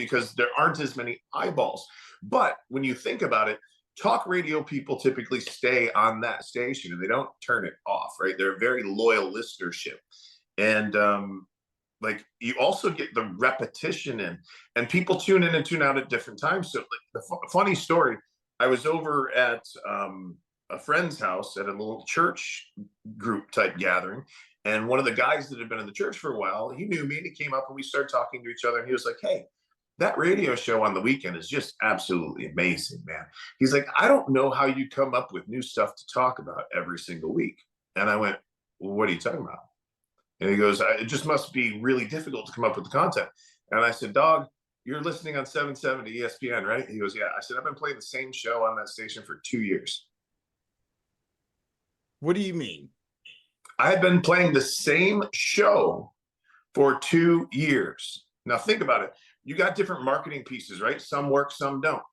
because there aren't as many eyeballs. But when you think about it, talk radio people typically stay on that station and they don't turn it off, right? They're a very loyal listenership. And like you also get the repetition in, and people tune in and tune out at different times. So like the funny story, I was over at a friend's house at a little church group type gathering. And one of the guys that had been in the church for a while, he knew me and he came up and we started talking to each other. And he was like, "Hey, that radio show on the weekend is just absolutely amazing, man." He's like, "I don't know how you come up with new stuff to talk about every single week." And I went, "Well, what are you talking about?" And he goes, "It just must be really difficult to come up with the content." And I said, "Dog, you're listening on 770 ESPN, right?" He goes, "Yeah." I said, "I've been playing the same show on that station for 2 years." What do you mean? I had been playing the same show for 2 years. Now think about it. You got different marketing pieces, right? Some work, some don't.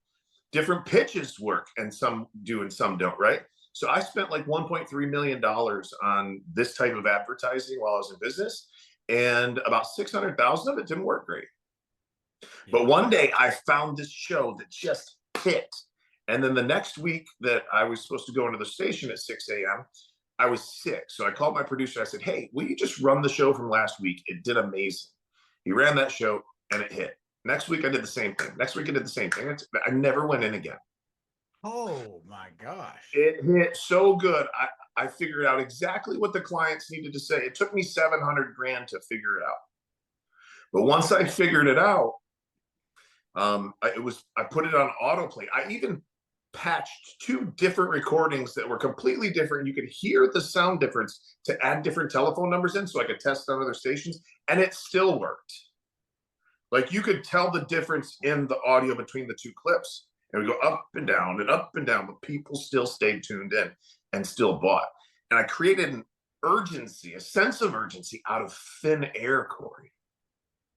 Different pitches work, and some do and some don't, right? So I spent like $1.3 million on this type of advertising while I was in business, and about 600,000 of it didn't work great. But one day I found this show that just hit. And then the next week that I was supposed to go into the station at 6 a.m., I was sick. So I called my producer. I said, "Hey, will you just run the show from last week? It did amazing." He ran that show and it hit. Next week I did the same thing. Next week I did the same thing. I never went in again. Oh my gosh. It hit so good. I figured out exactly what the clients needed to say. It took me 700 grand to figure it out. But once I figured it out, I put it on autoplay. I even patched two different recordings that were completely different. You could hear the sound difference to add different telephone numbers in so I could test on other stations, and it still worked. Like you could tell the difference in the audio between the two clips. And we go up and down and up and down, but people still stayed tuned in and still bought. And I created an urgency, a sense of urgency out of thin air, Corey.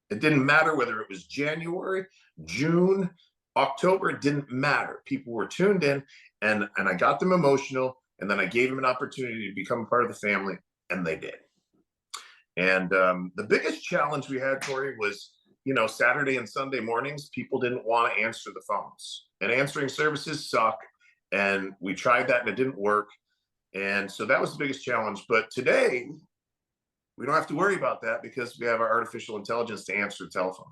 It didn't matter whether it was January, June, October, it didn't matter. People were tuned in, and I got them emotional, and then I gave them an opportunity to become a part of the family, and they did. And the biggest challenge we had, Corey, was, Saturday and Sunday mornings, people didn't want to answer the phones, and answering services suck. And we tried that and it didn't work. And so that was the biggest challenge. But today, we don't have to worry about that because we have our artificial intelligence to answer the telephone.